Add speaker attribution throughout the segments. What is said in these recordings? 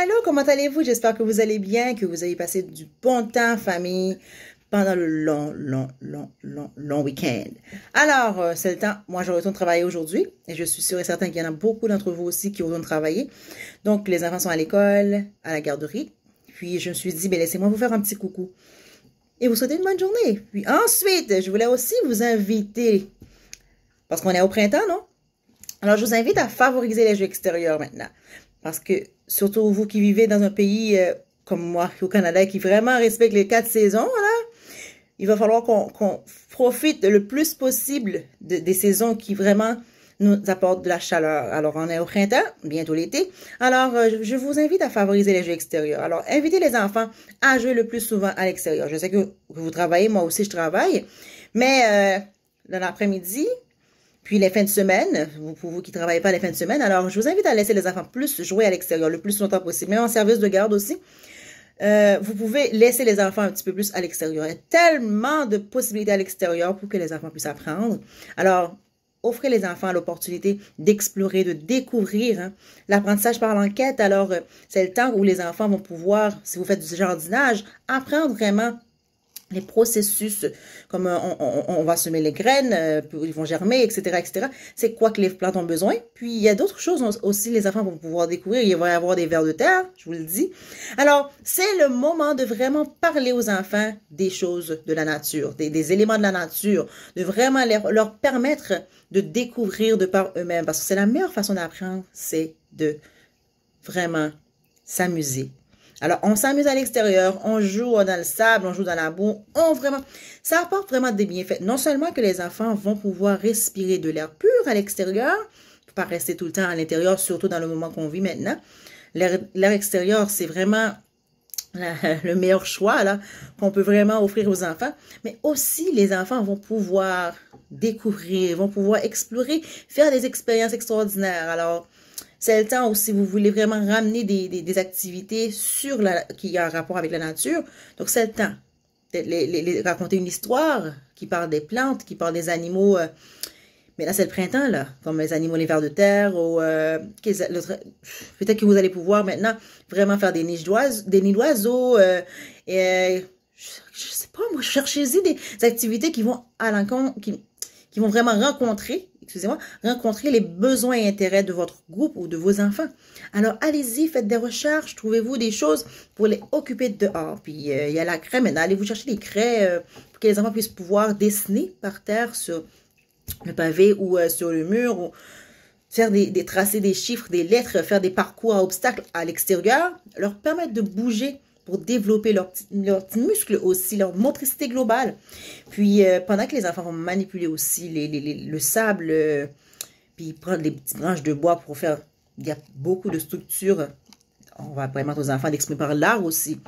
Speaker 1: allô, comment allez-vous? J'espère que vous allez bien, que vous avez passé du bon temps en famille pendant le long week-end. Alors, c'est le temps. Moi, je retourne travailler aujourd'hui et je suis sûre et certain qu'il y en a beaucoup d'entre vous aussi qui retournent travailler. Donc, les enfants sont à l'école, à la garderie. Puis, je me suis dit, ben, laissez-moi vous faire un petit coucou et vous souhaiter une bonne journée. Puis ensuite, je voulais aussi vous inviter, parce qu'on est au printemps, non? Alors, je vous invite à favoriser les jeux extérieurs maintenant. Parce que, surtout vous qui vivez dans un pays comme moi, au Canada, qui vraiment respecte les 4 saisons, là, il va falloir qu'on profite le plus possible des saisons qui vraiment nous apportent de la chaleur. Alors, on est au printemps, bientôt l'été. Alors, je vous invite à favoriser les jeux extérieurs. Alors, invitez les enfants à jouer le plus souvent à l'extérieur. Je sais que vous travaillez, moi aussi je travaille, mais dans l'après-midi, puis les fins de semaine, pour vous qui ne travaillez pas les fins de semaine, alors je vous invite à laisser les enfants plus jouer à l'extérieur le plus longtemps possible, même en service de garde aussi. Vous pouvez laisser les enfants un petit peu plus à l'extérieur. Il y a tellement de possibilités à l'extérieur pour que les enfants puissent apprendre. Alors, offrez les enfants l'opportunité d'explorer, de découvrir. Hein. L'apprentissage par l'enquête, alors c'est le temps où les enfants vont pouvoir, si vous faites du jardinage, apprendre vraiment les processus, comme on va semer les graines, ils vont germer, etc., etc. C'est quoi que les plantes ont besoin. Puis, il y a d'autres choses aussi, les enfants vont pouvoir découvrir. Il va y avoir des vers de terre, je vous le dis. Alors, c'est le moment de vraiment parler aux enfants des choses de la nature, des éléments de la nature, de vraiment leur permettre de découvrir de par eux-mêmes. Parce que c'est la meilleure façon d'apprendre, c'est de vraiment s'amuser. Alors, on s'amuse à l'extérieur, on joue dans le sable, on joue dans la boue, ça apporte vraiment des bienfaits. Non seulement que les enfants vont pouvoir respirer de l'air pur à l'extérieur, pas rester tout le temps à l'intérieur, surtout dans le moment qu'on vit maintenant. L'air extérieur, c'est vraiment le meilleur choix là qu'on peut vraiment offrir aux enfants. Mais aussi, les enfants vont pouvoir découvrir, vont pouvoir explorer, faire des expériences extraordinaires. Alors, c'est le temps où si vous voulez vraiment ramener des activités qui ont un rapport avec la nature. Donc, c'est le temps de raconter une histoire qui parle des plantes, qui parle des animaux. Mais là, c'est le printemps, là, comme les animaux, les vers de terre. Ou peut-être que vous allez pouvoir maintenant vraiment faire des nids d'oiseaux. Je sais pas, moi, cherchez-y des activités qui vont à l'encontre, qui vont vraiment rencontrer les besoins et intérêts de votre groupe ou de vos enfants. Alors, allez-y, faites des recherches, trouvez-vous des choses pour les occuper dehors. Puis, il y a la craie maintenant. Allez-vous chercher des craies pour que les enfants puissent pouvoir dessiner par terre sur le pavé ou sur le mur ou faire tracer des chiffres, des lettres, faire des parcours à obstacles à l'extérieur, leur permettre de bouger pour développer leurs petits muscles aussi, leur motricité globale. Puis, pendant que les enfants vont manipuler aussi le sable, puis prendre des petites branches de bois pour faire... Il y a beaucoup de structures. On va permettre aux enfants d'exprimer par l'art aussi.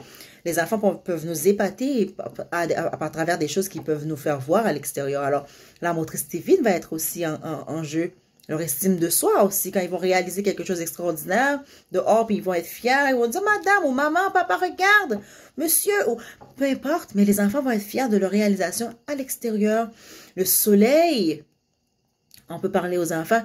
Speaker 1: Les enfants peuvent nous épater à travers des choses qu'ils peuvent nous faire voir à l'extérieur. Alors, la motricité fine va être aussi en jeu. Leur estime de soi aussi, quand ils vont réaliser quelque chose d'extraordinaire dehors, puis ils vont être fiers, ils vont dire « Madame » ou « Maman, papa, regarde »,« Monsieur » ou peu importe, mais les enfants vont être fiers de leur réalisation à l'extérieur. Le soleil, on peut parler aux enfants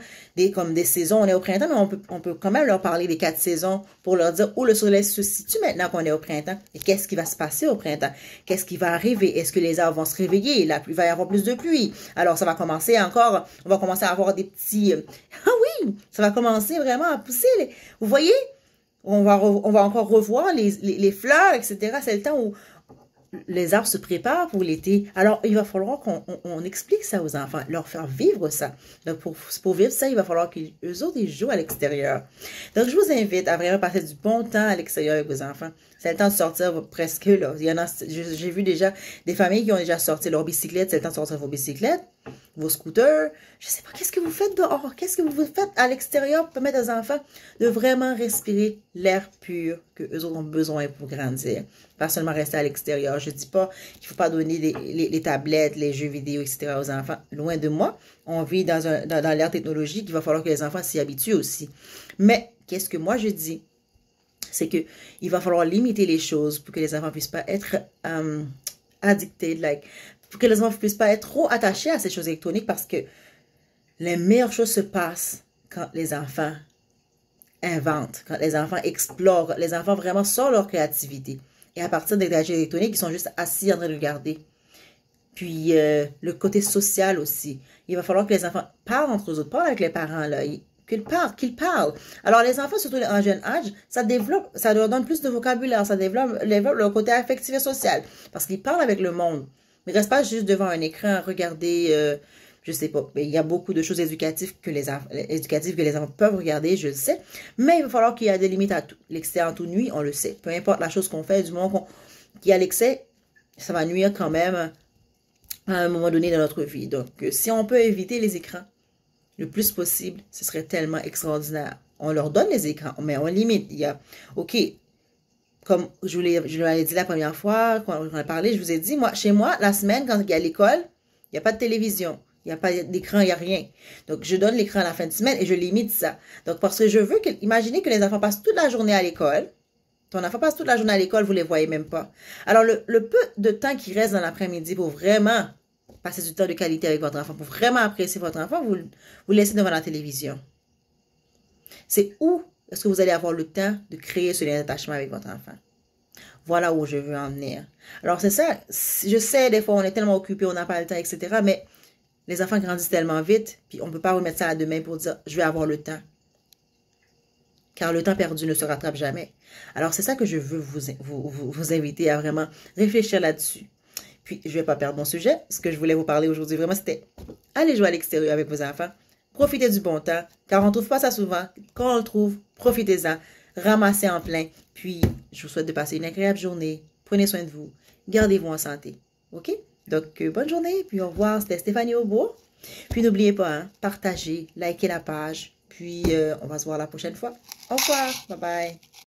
Speaker 1: comme des saisons. On est au printemps, mais on peut quand même leur parler des 4 saisons pour leur dire où le soleil se situe maintenant qu'on est au printemps. Et qu'est-ce qui va se passer au printemps? Qu'est-ce qui va arriver? Est-ce que les arbres vont se réveiller? Il va y avoir plus de pluie. Alors, ça va commencer encore. On va commencer à avoir des petits... Ah oui! Ça va commencer vraiment à pousser. Vous voyez? On va encore revoir les fleurs, etc. C'est le temps où les arbres se préparent pour l'été. Alors, il va falloir qu'on explique ça aux enfants, leur faire vivre ça. Donc, pour vivre ça, il va falloir qu'eux autres, ils jouent à l'extérieur. Donc, je vous invite à vraiment passer du bon temps à l'extérieur avec vos enfants. C'est le temps de sortir presque, là. J'ai vu déjà des familles qui ont déjà sorti leur bicyclette. C'est le temps de sortir vos bicyclettes, vos scooters. Je sais pas, qu'est-ce que vous faites dehors? Qu'est-ce que vous faites à l'extérieur pour permettre aux enfants de vraiment respirer l'air pur que eux autres ont besoin pour grandir? Pas seulement rester à l'extérieur. Je dis pas qu'il faut pas donner les tablettes, les jeux vidéo, etc. aux enfants. Loin de moi. On vit dans l'ère technologique. Il va falloir que les enfants s'y habituent aussi. Mais, qu'est-ce que moi je dis? C'est que il va falloir limiter les choses pour que les enfants puissent pas être addicted, pour que les enfants puissent pas être trop attachés à ces choses électroniques parce que les meilleures choses se passent quand les enfants inventent, quand les enfants explorent, les enfants vraiment sortent leur créativité. Et à partir des gadgets électroniques, ils sont juste assis en train de regarder. Puis le côté social aussi. Il va falloir que les enfants parlent entre eux autres, parlent avec les parents, là, qu'ils parlent. Alors les enfants, surtout en jeune âge, ça développe, ça leur donne plus de vocabulaire, ça développe leur côté affectif et social. Parce qu'ils parlent avec le monde. Ils ne restent pas juste devant un écran à regarder, je sais pas. Mais il y a beaucoup de choses éducatives que les enfants peuvent regarder, je le sais. Mais il va falloir qu'il y ait des limites à tout. L'excès en toute nuit, on le sait. Peu importe la chose qu'on fait, du moment qu'il y a l'excès, ça va nuire quand même à un moment donné dans notre vie. Donc, si on peut éviter les écrans le plus possible, ce serait tellement extraordinaire. On leur donne les écrans, mais on limite. Il y a, OK, comme je l'avais dit la première fois, quand on a parlé, je vous ai dit, moi, chez moi, la semaine, quand il y a l'école, il n'y a pas de télévision. Il n'y a pas d'écran, il n'y a rien. Donc, je donne l'écran à la fin de semaine et je limite ça. Donc, parce que je veux que, imaginez que les enfants passent toute la journée à l'école. Ton enfant passe toute la journée à l'école, vous ne les voyez même pas. Alors, le peu de temps qui reste dans l'après-midi pour vraiment passer du temps de qualité avec votre enfant, pour vraiment apprécier votre enfant, vous laissez devant la télévision. C'est où est-ce que vous allez avoir le temps de créer ce lien d'attachement avec votre enfant? Voilà où je veux en venir. Alors, c'est ça. Je sais, des fois, on est tellement occupé, on n'a pas le temps, etc. Mais les enfants grandissent tellement vite, puis on ne peut pas remettre ça à demain pour dire, je vais avoir le temps. Car le temps perdu ne se rattrape jamais. Alors, c'est ça que je veux vous inviter à vraiment réfléchir là-dessus. Puis, je ne vais pas perdre mon sujet. Ce que je voulais vous parler aujourd'hui, vraiment, c'était aller jouer à l'extérieur avec vos enfants. Profitez du bon temps, car on ne trouve pas ça souvent. Quand on le trouve, profitez-en. Ramassez en plein. Puis, je vous souhaite de passer une agréable journée. Prenez soin de vous. Gardez-vous en santé. OK? Donc, bonne journée. Puis, au revoir. C'était Stéphanie Aubourg. Puis, n'oubliez pas, hein, partagez, likez la page. Puis, on va se voir la prochaine fois. Au revoir. Bye bye.